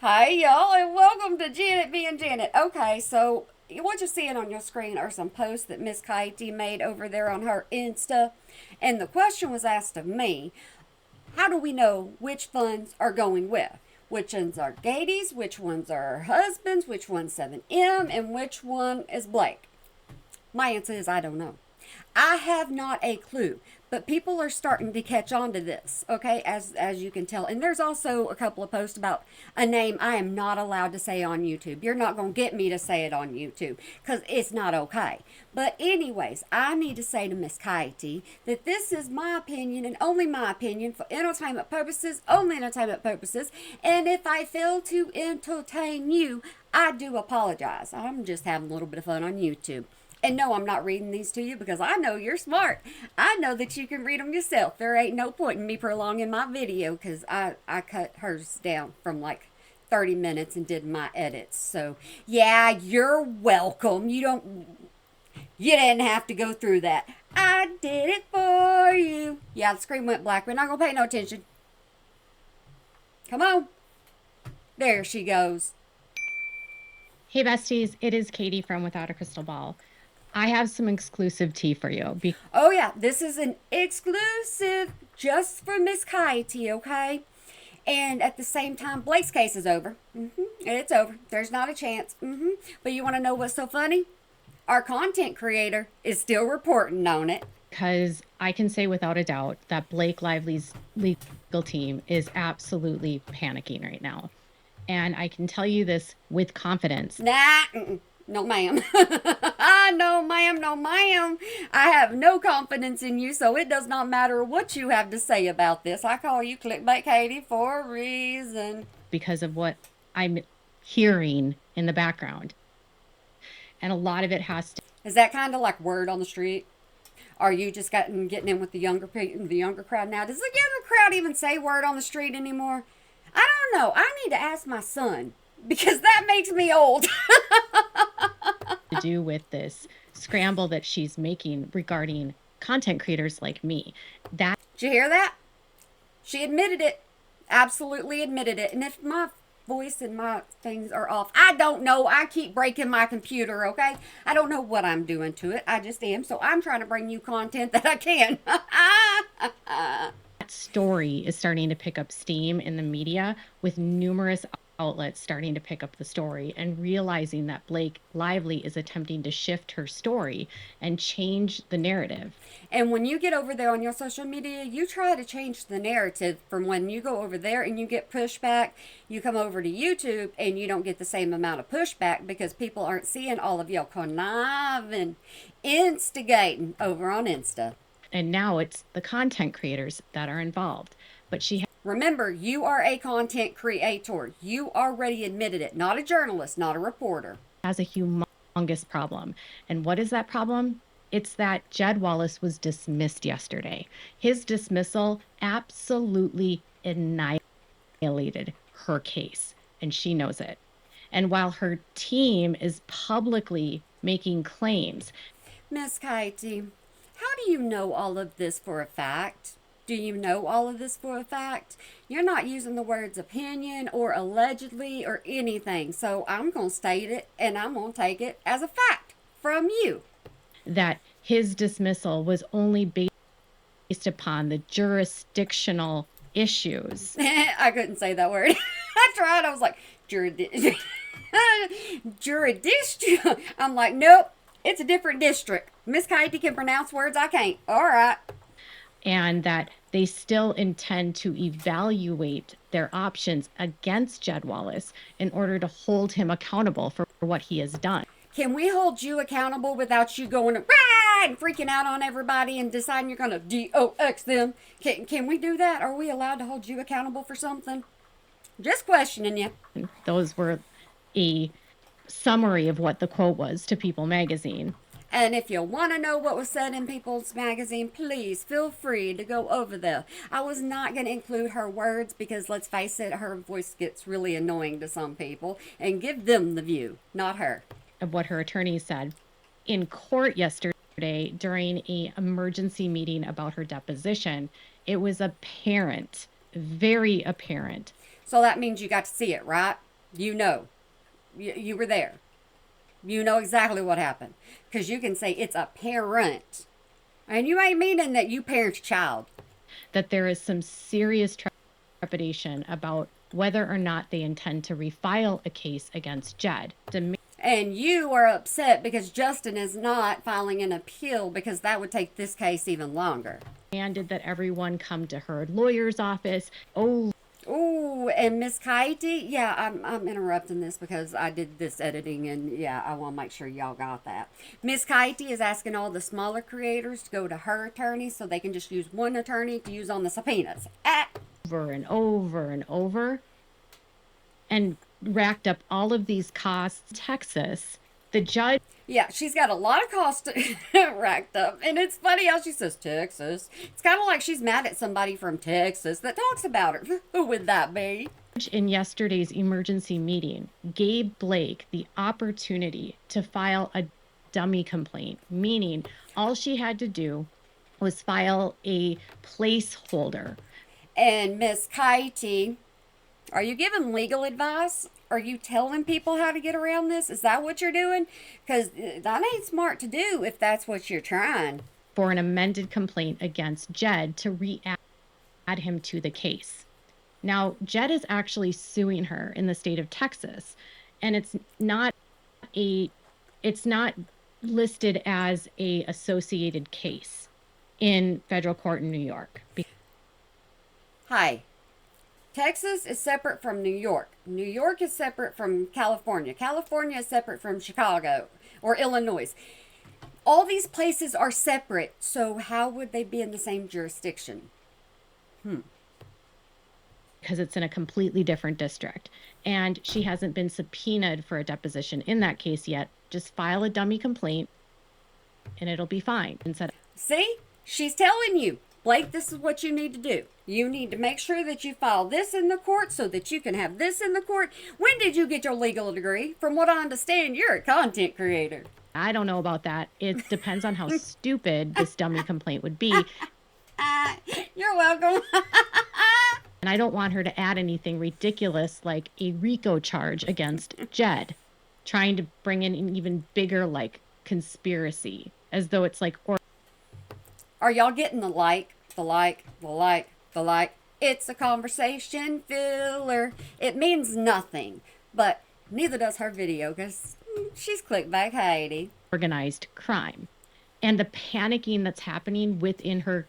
Hi, y'all, and welcome to Janet being Janet. Okay, so what you're seeing on your screen are some posts that Miss Kaiti made over there on her Insta. And the question was asked of me, how do we know which funds are going where? Which ones are Gady's, which ones are her husband's, which one's 7M, and which one is Blake? My answer is I don't know. I have not a clue, but people are starting to catch on to this, okay, as you can tell. And there's also a couple of posts about a name I am not allowed to say on YouTube. You're not going to get me to say it on YouTube because it's not okay. But anyways, I need to say to Miss Kaiti that this is my opinion and only my opinion for entertainment purposes, only entertainment purposes. And if I fail to entertain you, I do apologize. I'm just having a little bit of fun on YouTube. And no, I'm not reading these to you because I know you're smart. I know that you can read them yourself. There ain't no point in me prolonging my video because I cut hers down from like 30 minutes and did my edits. So, yeah, you're welcome. You didn't have to go through that. I did it for you. Yeah, the screen went black. We're not going to pay no attention. Come on. There she goes. Hey besties, it is Katie from Without a Crystal Ball. I have some exclusive tea for you. Oh, yeah, this is an exclusive just for Miss Kaiti, okay? And at the same time, Blake's case is over. It's over. There's not a chance. But you want to know what's so funny? Our content creator is still reporting on it. Because I can say without a doubt that Blake Lively's legal team is absolutely panicking right now. And I can tell you this with confidence. Nah, no ma'am. No ma'am, no ma'am. I have no confidence in you, so it does not matter what you have to say about this. I call you Clickbait Katie for a reason. Because of what I'm hearing in the background. And a lot of it has to... Is that kind of like word on the street? Are you just getting in with the younger crowd now? Does the younger crowd even say word on the street anymore? I don't know. I need to ask my son because that makes me old. to do with this scramble that she's making regarding content creators like me. Did you hear that? She admitted it. Absolutely admitted it. And if my voice and my things are off, I don't know. I keep breaking my computer, okay? I don't know what I'm doing to it. I just am. So I'm trying to bring you content that I can. That story is starting to pick up steam in the media with numerous outlets starting to pick up the story and realizing that Blake Lively is attempting to shift her story and change the narrative. And when you get over there on your social media, you try to change the narrative from when you go over there and you get pushback. You come over to YouTube and you don't get the same amount of pushback because people aren't seeing all of your conniving, instigating over on Insta. And now it's the content creators that are involved. But remember, you are a content creator. You already admitted it. Not a journalist, not a reporter. Has a humongous problem. And what is that problem? It's that Jed Wallace was dismissed yesterday. His dismissal absolutely annihilated her case, and she knows it. And while her team is publicly making claims. Miss Kaiti, how do you know all of this for a fact? Do you know all of this for a fact? You're not using the words opinion or allegedly or anything. So I'm going to state it and I'm going to take it as a fact from you. That his dismissal was only based upon the jurisdictional issues. I couldn't say that word. I tried. I was like, jurisdiction. I'm like, nope, it's a different district. Miss Kaiti can pronounce words I can't. All right. And that they still intend to evaluate their options against Jed Wallace in order to hold him accountable for what he has done. Can we hold you accountable without you going and freaking out on everybody and deciding you're going to DOX them? Can we do that? Are we allowed to hold you accountable for something? Just questioning you. Those were a summary of what the quote was to People magazine. And if you want to know what was said in People's Magazine, please feel free to go over there. I was not going to include her words because, let's face it, her voice gets really annoying to some people. And give them the view, not her. Of what her attorney said in court yesterday during an emergency meeting about her deposition, it was apparent, very apparent. So that means you got to see it, right? You know. You were there. You know exactly what happened. Because you can say it's a parent. And you ain't meaning that you parent your child. That there is some serious trepidation about whether or not they intend to refile a case against Jed. And you are upset because Justin is not filing an appeal because that would take this case even longer. Demanded that everyone come to her lawyer's office. Oh, and Miss Katie, yeah, I'm interrupting this because I did this editing, and yeah, I want to make sure y'all got that. Miss Katie is asking all the smaller creators to go to her attorney so they can just use one attorney to use on the subpoenas. Over and over and over, and racked up all of these costs. Texas, the judge. Yeah, she's got a lot of costs racked up. And it's funny how she says Texas. It's kind of like she's mad at somebody from Texas that talks about her. Who would that be? In yesterday's emergency meeting, gave Blake the opportunity to file a dummy complaint, meaning all she had to do was file a placeholder. And Miss Katie, are you giving legal advice? Are you telling people how to get around this? Is that what you're doing? Because that ain't smart to do if that's what you're trying. For an amended complaint against Jed to re-add him to the case. Now, Jed is actually suing her in the state of Texas, and it's not listed as a associated case in federal court in New York. Hi. Texas is separate from New York. New York is separate from California. California is separate from Chicago or Illinois. All these places are separate, so how would they be in the same jurisdiction? Because it's in a completely different district. And she hasn't been subpoenaed for a deposition in that case yet. Just file a dummy complaint and it'll be fine. See? She's telling you. Blake, this is what you need to do. You need to make sure that you file this in the court so that you can have this in the court. When did you get your legal degree? From what I understand, you're a content creator. I don't know about that. It depends on how stupid this dummy complaint would be. You're welcome. And I don't want her to add anything ridiculous like a RICO charge against Jed, trying to bring in an even bigger conspiracy, as though it's Are y'all getting the like? It's a conversation filler. It means nothing, but neither does her video because she's clickbait Heidi. Organized crime. And the panicking that's happening within her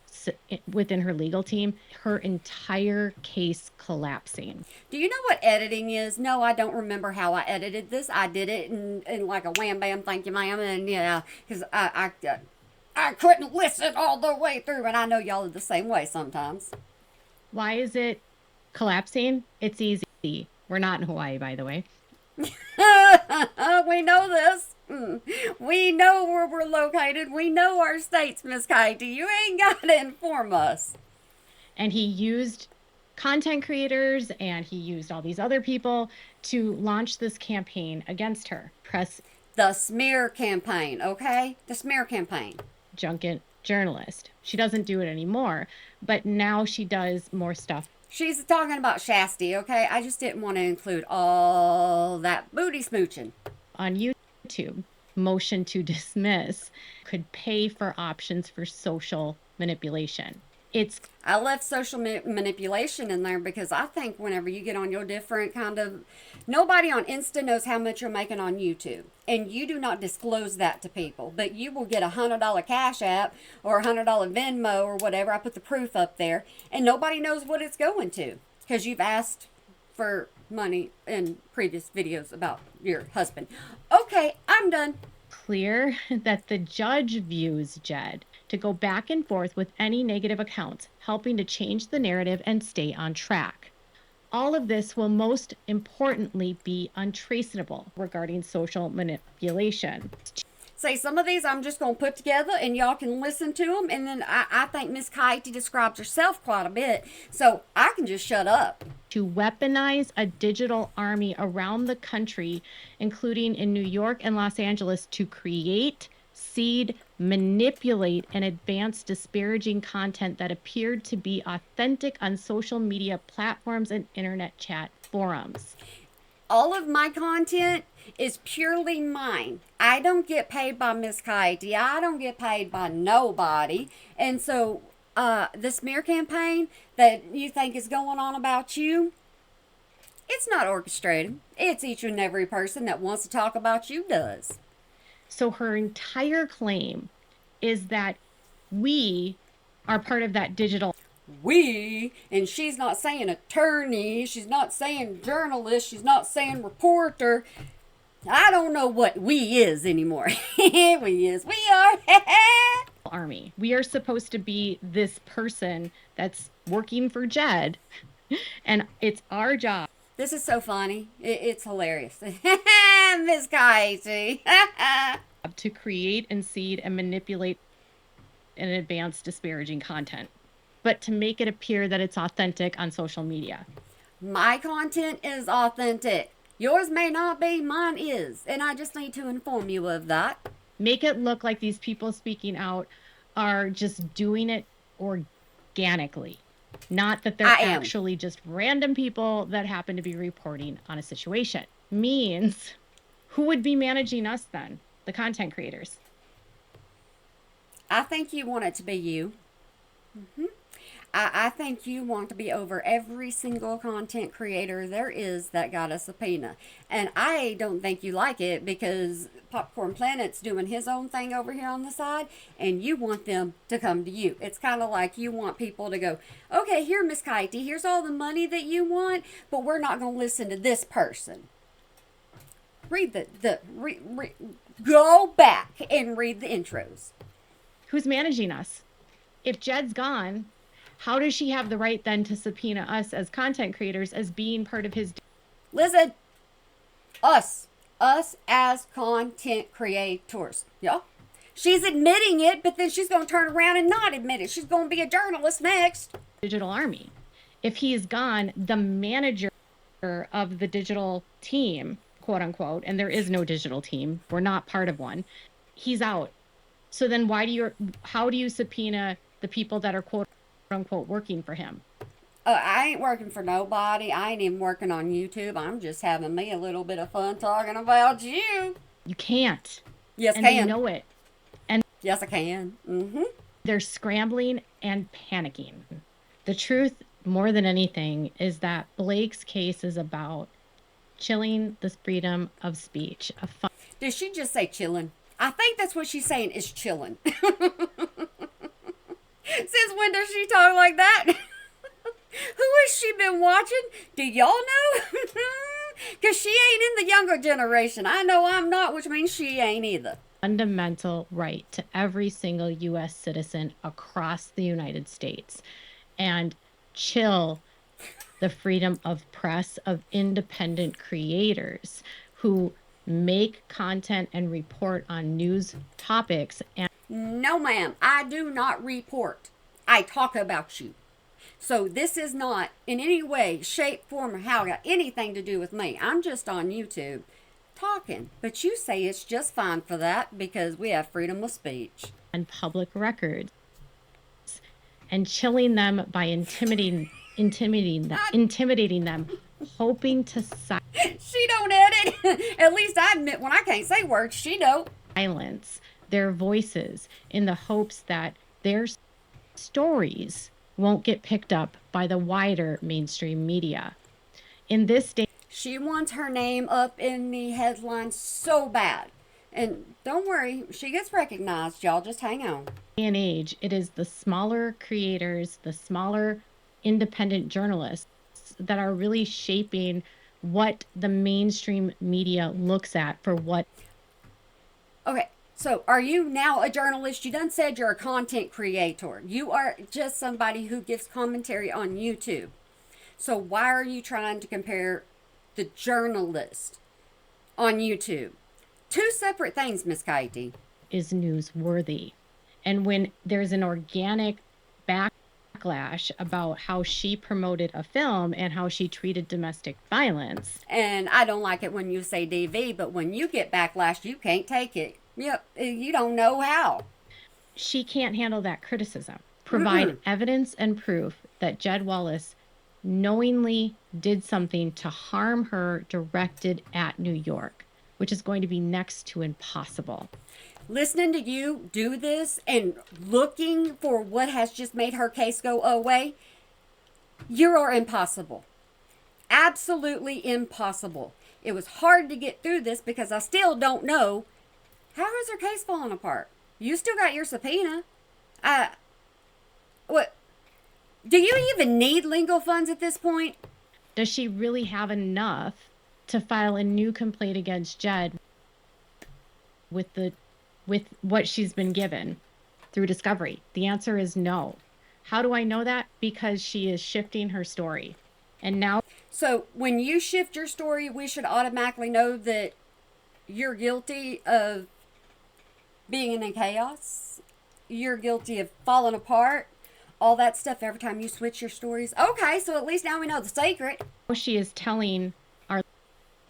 legal team, her entire case collapsing. Do you know what editing is? No, I don't remember how I edited this. I did it in like a wham bam, thank you ma'am, and yeah, because I couldn't listen all the way through, and I know y'all are the same way sometimes. Why is it collapsing? It's easy. We're not in Hawaii, by the way. We know this. We know where we're located. We know our states, Miss Katie. You ain't got to inform us. And he used content creators and he used all these other people to launch this campaign against her. The smear campaign, okay? The smear campaign. Junket journalist. She doesn't do it anymore, but now she does more stuff. She's talking about Shasti, okay? I just didn't want to include all that booty smooching. On YouTube, motion to dismiss could pay for options for social manipulation. I left social manipulation in there because I think whenever you get on your different nobody on Insta knows how much you're making on YouTube. And you do not disclose that to people. But you will get $100 Cash App or $100 Venmo or whatever. I put the proof up there. And nobody knows what it's going to. Because you've asked for money in previous videos about your husband. Okay, I'm done. Clear that the judge views Jed to go back and forth with any negative accounts, helping to change the narrative and stay on track. All of this will most importantly be untraceable regarding social manipulation. Say some of these I'm just going to put together and y'all can listen to them. And then I think Miss Katie describes herself quite a bit. So I can just shut up. To weaponize a digital army around the country, including in New York and Los Angeles, to create, seed, manipulate, and advance disparaging content that appeared to be authentic on social media platforms and internet chat forums. All of my content is purely mine. I don't get paid by Miss Katie. I don't get paid by nobody. And so, the smear campaign that you think is going on about you, it's not orchestrated. It's each and every person that wants to talk about you does. So her entire claim is that we are part of that digital. And she's not saying attorney, she's not saying journalist, she's not saying reporter. I don't know what we is anymore. We are. Army. We are supposed to be this person that's working for Jed, and it's our job. This is so funny. It's hilarious. Miss Katie. To create and seed and manipulate and advance disparaging content, but to make it appear that it's authentic on social media. My content is authentic. Yours may not be, mine is. And I just need to inform you of that. Make it look like these people speaking out are just doing it organically. Not that they're actually just random people that happen to be reporting on a situation. Means, who would be managing us then? The content creators. I think you want it to be you. I think you want to be over every single content creator there is that got a subpoena. And I don't think you like it because Popcorn Planet's doing his own thing over here on the side, and you want them to come to you. It's kind of like you want people to go, okay, here, Miss Katie, here's all the money that you want, but we're not going to listen to this person. Go back and read the intros. Who's managing us? If Jed's gone, how does she have the right then to subpoena us as content creators as being part of his? Listen, us as content creators. Yeah. She's admitting it, but then she's going to turn around and not admit it. She's going to be a journalist next. Digital army. If he's gone, the manager of the digital team, quote unquote, and there is no digital team, we're not part of one, he's out. So then how do you subpoena the people that are quote unquote working for him? I ain't working for nobody. I ain't even working on YouTube. I'm just having me a little bit of fun talking about you. You can't. Yes, and I can. They know it. And yes, I can. They're scrambling and panicking. The truth, more than anything, is that Blake's case is about chilling the freedom of speech. Did she just say chilling? I think that's what she's saying is chilling. Since when does she talk like that? Who has she been watching? Do y'all know? Because she ain't in the younger generation. I know I'm not, which means she ain't either. Fundamental right to every single U.S. citizen across the United States. And chill the freedom of press of independent creators who make content and report on news topics. And no, ma'am, I do not report. I talk about you. So this is not in any way, shape, form, or how got anything to do with me. I'm just on YouTube talking. But you say it's just fine for that because we have freedom of speech. And public records. And chilling them by intimidating them, hoping to She don't edit. At least I admit when I can't say words, she don't. Silence their voices in the hopes that their stories won't get picked up by the wider mainstream media. In this day, she wants her name up in the headlines so bad. And don't worry, she gets recognized. Y'all just hang on. And age, it is the smaller creators, the smaller independent journalists that are really shaping what the mainstream media looks at for what. Okay, so are you now a journalist? You done said you're a content creator. You are just somebody who gives commentary on YouTube. So why are you trying to compare the journalist on YouTube? Two separate things, Miss Katie. Is newsworthy. And when there's an organic backlash about how she promoted a film and how she treated domestic violence. And I don't like it when you say DV, but when you get backlash, you can't take it. Yep, you don't know how. She can't handle that criticism. Provide evidence and proof that Jed Wallace knowingly did something to harm her directed at New York, which is going to be next to impossible. Listening to you do this and looking for what has just made her case go away, you are impossible. Absolutely impossible. It was hard to get through this because I still don't know how is her case falling apart. You still got your subpoena. What? Do you even need legal funds at this point? Does she really have enough to file a new complaint against Jed with what she's been given through discovery? The answer is no. How do I know that? Because she is shifting her story. And now, so when you shift your story, we should automatically know that you're guilty of being in chaos. You're guilty of falling apart. All that stuff every time you switch your stories. Okay, so at least now we know the secret. She is telling our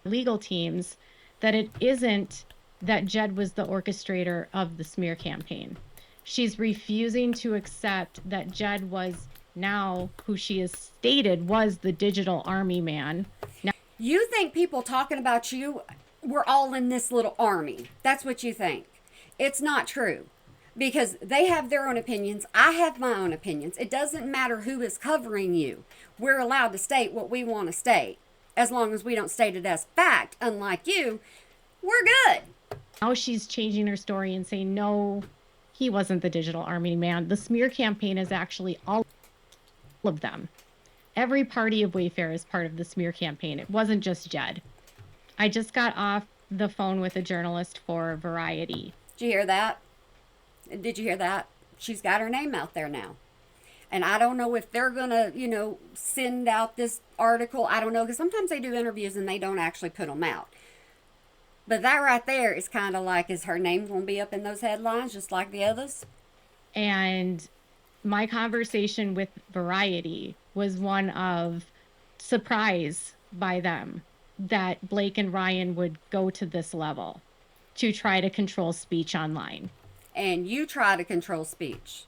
legal teams that it isn't that Jed was the orchestrator of the smear campaign. She's refusing to accept that Jed was now who she has stated was the digital army man. Now, you think people talking about you, we're all in this little army. That's what you think. It's not true. Because they have their own opinions. I have my own opinions. It doesn't matter who is covering you. We're allowed to state what we want to state. As long as we don't state it as fact, unlike you, we're good. Now she's changing her story and saying, no, he wasn't the digital army man. The smear campaign is actually all of them. Every party of Wayfair is part of the smear campaign. It wasn't just Jed. I just got off the phone with a journalist for Variety. Did you hear that? Did you hear that? She's got her name out there now. And I don't know if they're going to, send out this article. I don't know, because sometimes they do interviews and they don't actually put them out. But that right there is kind of like, is her name going to be up in those headlines just like the others? And my conversation with Variety was one of surprise by them that Blake and Ryan would go to this level to try to control speech online. And you try to control speech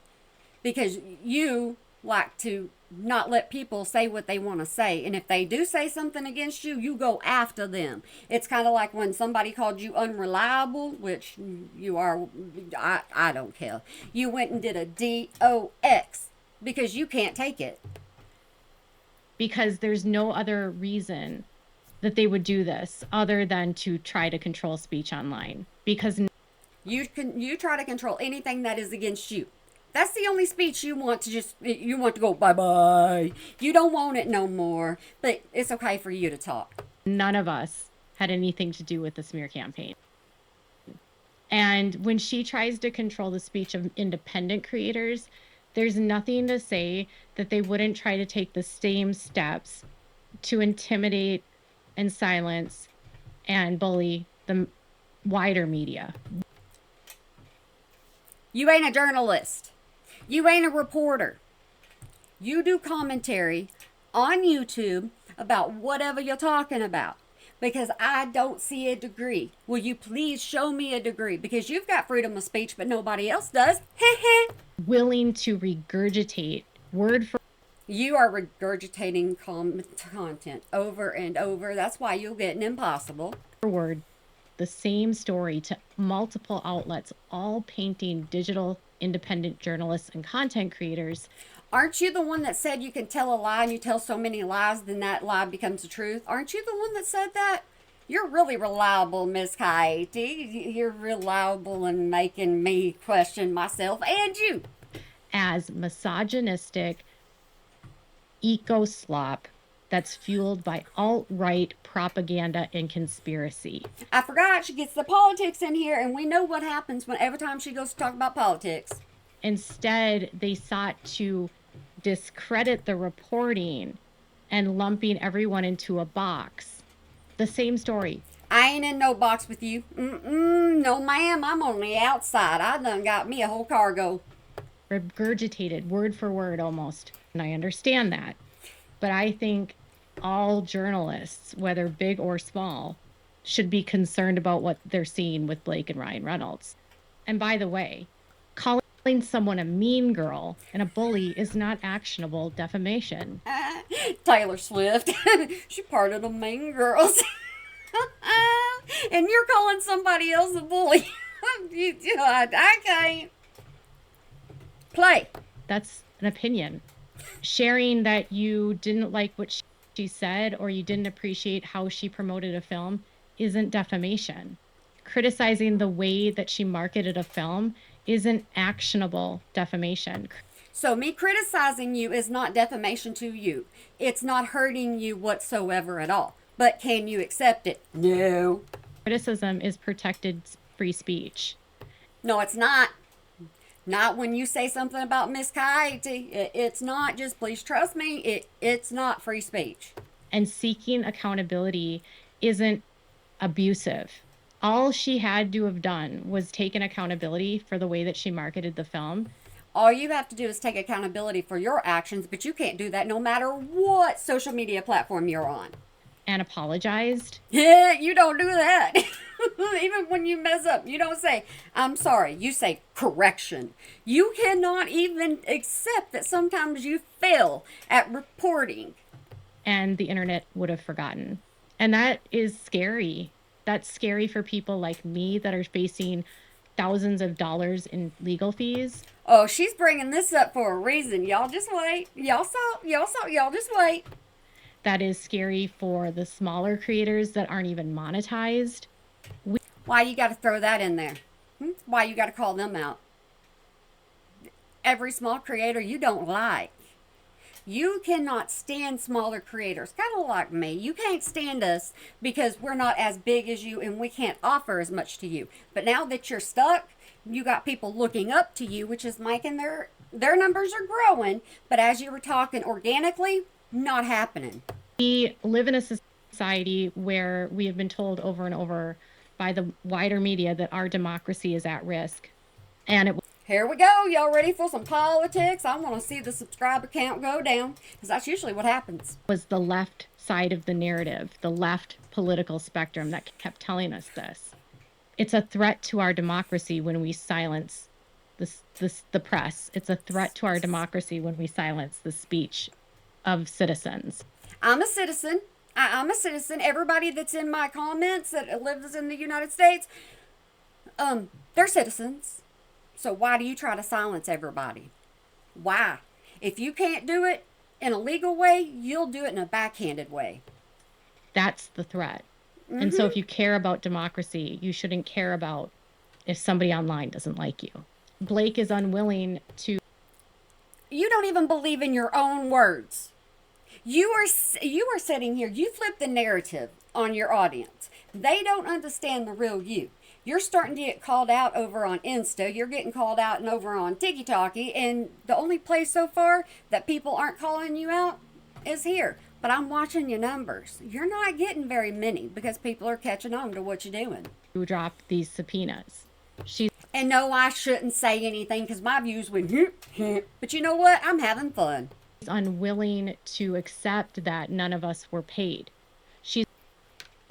because you like to not let people say what they want to say. And if they do say something against you, you go after them. It's kind of like when somebody called you unreliable, which you are. I don't care. You went and did a DOX because you can't take it. Because there's no other reason that they would do this other than to try to control speech online. Because you try to control anything that is against you. That's the only speech you want to go bye-bye. You don't want it no more, but it's okay for you to talk. None of us had anything to do with the smear campaign. And when she tries to control the speech of independent creators, there's nothing to say that they wouldn't try to take the same steps to intimidate and silence and bully the wider media. You ain't a journalist. You ain't a reporter. You do commentary on YouTube about whatever you're talking about. Because I don't see a degree. Will you please show me a degree? Because you've got freedom of speech, but nobody else does. Willing to regurgitate word for You are regurgitating content over and over. That's why you'll get an impossible word the same story to multiple outlets, all painting digital independent journalists and content creators. Aren't you the one that said you can tell a lie and you tell so many lies, then that lie becomes the truth? Aren't you the one that said that? You're really reliable, Miss Katie. You're reliable in making me question myself and you. As misogynistic eco slop that's fueled by alt-right propaganda and conspiracy. I forgot she gets the politics in here, and we know what happens every time she goes to talk about politics. Instead, they sought to discredit the reporting and lumping everyone into a box. The same story. I ain't in no box with you. No, ma'am. I'm on the outside. I done got me a whole cargo. Regurgitated word for word almost. And I understand that. But I think all journalists, whether big or small, should be concerned about what they're seeing with Blake and Ryan Reynolds. And by the way, calling Calling someone a mean girl and a bully is not actionable defamation. Taylor Swift. She part of the Mean Girls. And you're calling somebody else a bully. I can't. Play. That's an opinion. Sharing that you didn't like what she said or you didn't appreciate how she promoted a film isn't defamation. Criticizing the way that she marketed a film isn't actionable defamation. So me criticizing you is not defamation to you. It's not hurting you whatsoever at all. But can you accept it? No. Criticism is protected free speech. No, it's not. Not when you say something about Miss Coyote. It's not. Just please trust me. It's not free speech. And seeking accountability isn't abusive. All she had to have done was taken accountability for the way that she marketed the film. All you have to do is take accountability for your actions, but you can't do that no matter what social media platform you're on. And apologized. Yeah, you don't do that. Even when you mess up, you don't say, I'm sorry. You say correction. You cannot even accept that sometimes you fail at reporting. And the internet would have forgotten. And that is scary. That's scary for people like me that are facing thousands of dollars in legal fees. Oh, she's bringing this up for a reason. Y'all just wait. Y'all just wait. That is scary for the smaller creators that aren't even monetized. Why you got to throw that in there? Why you got to call them out? Every small creator you don't like. You cannot stand smaller creators, kind of like me. You can't stand us because we're not as big as you and we can't offer as much to you. But now that you're stuck, you got people looking up to you, which is making their numbers are growing. But as you were talking organically, not happening. We live in a society where we have been told over and over by the wider media that our democracy is at risk. And here we go. Y'all ready for some politics? I want to see the subscriber count go down because that's usually what happens. Was the left side of the narrative, the left political spectrum that kept telling us this. It's a threat to our democracy when we silence the press. It's a threat to our democracy when we silence the speech of citizens. I'm a citizen. I'm a citizen. Everybody that's in my comments that lives in the United States, they're citizens. So why do you try to silence everybody? Why? If you can't do it in a legal way, you'll do it in a backhanded way. That's the threat. Mm-hmm. And so if you care about democracy, you shouldn't care about if somebody online doesn't like you. Blake is unwilling to... You don't even believe in your own words. You are sitting here, you flip the narrative on your audience. They don't understand the real you. You're starting to get called out over on Insta. You're getting called out and over on TikTok. And the only place so far that people aren't calling you out is here. But I'm watching your numbers. You're not getting very many because people are catching on to what you're doing. You drop these subpoenas. And no, I shouldn't say anything because my views went, but you know what? I'm having fun. She's unwilling to accept that none of us were paid. She's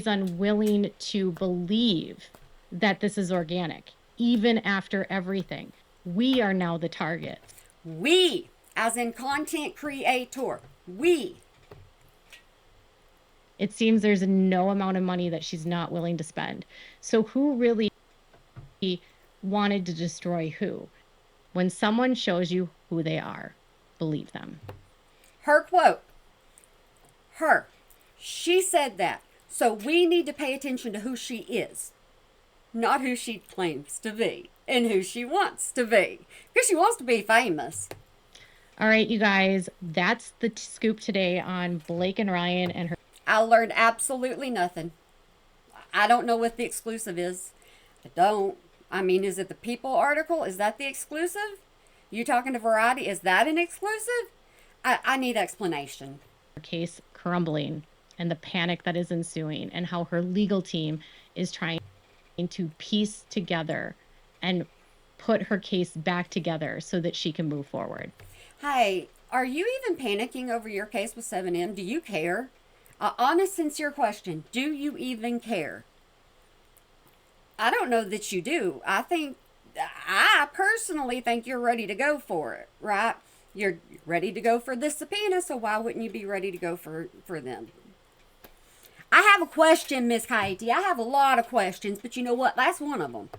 unwilling to believe that this is organic, even after everything. We are now the target. We, as in content creator, we. It seems there's no amount of money that she's not willing to spend. So who really wanted to destroy who? When someone shows you who they are, believe them. Her quote, she said that. So we need to pay attention to who she is. Not who she claims to be and who she wants to be. Because she wants to be famous. All right, you guys, that's the scoop today on Blake and Ryan and her. I learned absolutely nothing. I don't know what the exclusive is. I don't. I mean, is it the People article? Is that the exclusive? You talking to Variety? Is that an exclusive? I need explanation. Her case crumbling and the panic that is ensuing and how her legal team is trying to piece together and put her case back together so that she can move forward. Hey, are you even panicking over your case with 7M? Do you care? Honest, sincere question. Do you even care? I don't know that you do. I think I personally think you're ready to go for it, right? You're ready to go for this subpoena, so why wouldn't you be ready to go for them? I have a question, Miss Coyote. I have a lot of questions, but you know what? That's one of them.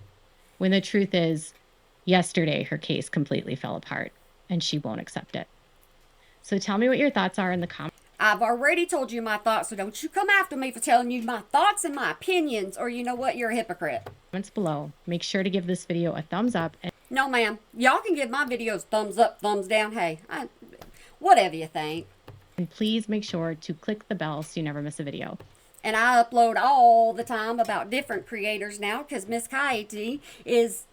When the truth is, yesterday her case completely fell apart and she won't accept it. So tell me what your thoughts are in the comments. I've already told you my thoughts, so don't you come after me for telling you my thoughts and my opinions, or you know what? You're a hypocrite. Below. Make sure to give this video a thumbs up. No, ma'am. Y'all can give my videos thumbs up, thumbs down. Hey, whatever you think. And please make sure to click the bell so you never miss a video. And I upload all the time about different creators now because Miss Coyote is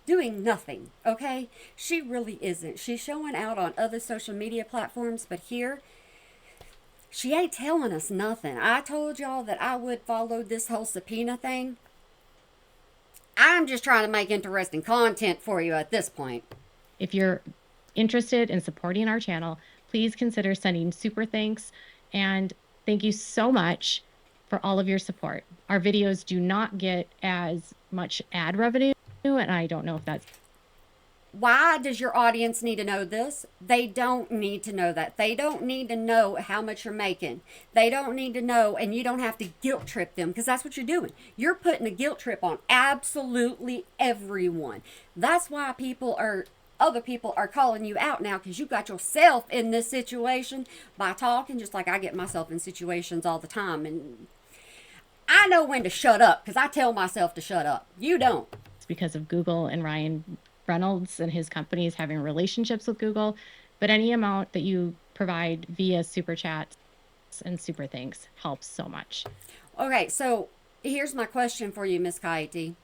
doing nothing, okay? She really isn't. She's showing out on other social media platforms, but here, she ain't telling us nothing. I told y'all that I would follow this whole subpoena thing. I'm just trying to make interesting content for you at this point. If you're interested in supporting our channel, please consider sending super thanks. And thank you so much for all of your support. Our videos do not get as much ad revenue, and I don't know if that's... Why does your audience need to know this? They don't need to know that. They don't need to know how much you're making. They don't need to know, and you don't have to guilt trip them, because that's what you're doing. You're putting a guilt trip on absolutely everyone. That's why other people are calling you out now, because you got yourself in this situation by talking, just like I get myself in situations all the time. And I know when to shut up, because I tell myself to shut up. You don't. It's because of Google and Ryan Reynolds and his companies having relationships with Google, but any amount that you provide via super chats and super thanks helps so much. Okay, so here's my question for you, Miss Coyote.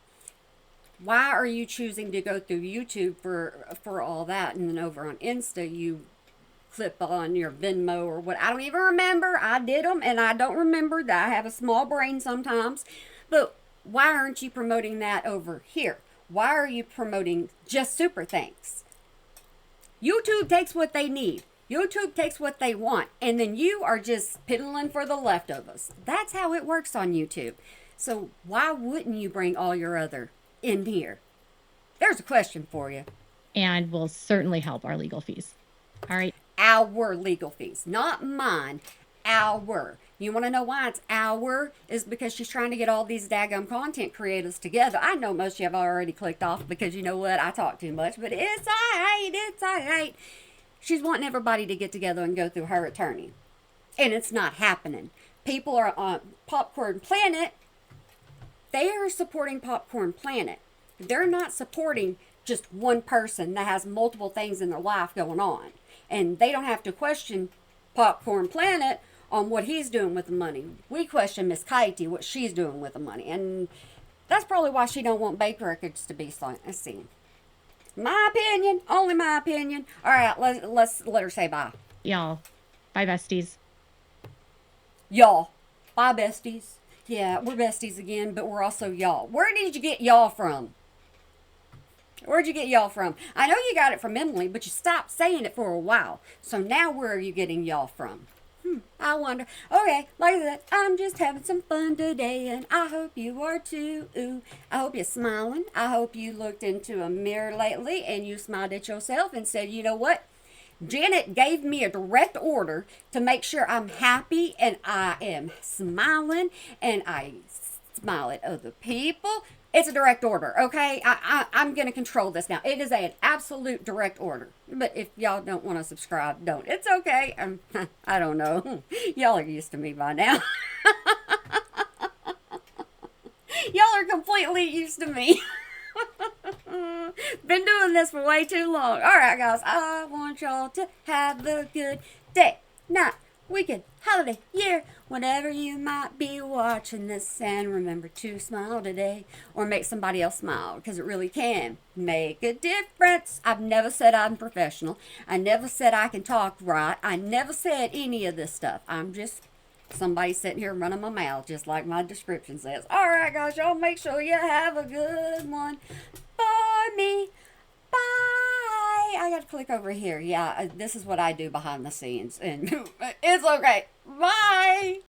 Why are you choosing to go through YouTube for all that, and then over on Insta you clip on your Venmo or what? I don't even remember. I did them, and I don't remember that. I have a small brain sometimes. But why aren't you promoting that over here? Why are you promoting just super thanks? YouTube takes what they need. YouTube takes what they want. And then you are just piddling for the leftovers. That's how it works on YouTube. So why wouldn't you bring all your other in here? There's a question for you. And will certainly help our legal fees. All right. Our legal fees. Not mine. Our. You want to know why it's our? Is because she's trying to get all these daggum content creators together. I know most of you have already clicked off because you know what? I talk too much, but it's alright. It's alright. She's wanting everybody to get together and go through her attorney. And it's not happening. People are on Popcorn Planet. They are supporting Popcorn Planet. They're not supporting just one person that has multiple things in their life going on. And they don't have to question Popcorn Planet on what he's doing with the money. We question Miss Coyote, what she's doing with the money. And that's probably why she don't want Bake Records to be seen. My opinion, only my opinion. All right, let's let her say bye. Y'all, bye besties. Y'all, bye besties. Yeah, we're besties again, but we're also y'all. Where did you get y'all from? Where'd you get y'all from? I know you got it from Emily, but you stopped saying it for a while. So now where are you getting y'all from? I wonder. Okay, like I said, I'm just having some fun today, and I hope you are too. Ooh, I hope you're smiling. I hope you looked into a mirror lately and you smiled at yourself and said, you know what? Janet gave me a direct order to make sure I'm happy and I am smiling and I smile at other people. It's a direct order, okay? I'm going to control this now. It is an absolute direct order. But if y'all don't want to subscribe, don't. It's okay. I don't know. Y'all are used to me by now. Y'all are completely used to me. Been doing this for way too long. All right, guys. I want y'all to have a good day, night, weekend, holiday, year, whenever you might be watching this, and remember to smile today or make somebody else smile, because it really can make a difference. I've never said I'm professional. I never said I can talk right. I never said any of this stuff. I'm just somebody sitting here running my mouth, just like my description says. All right, guys, y'all make sure you have a good one for me. Bye. I got to click over here. Yeah, this is what I do behind the scenes, and it's okay. Bye.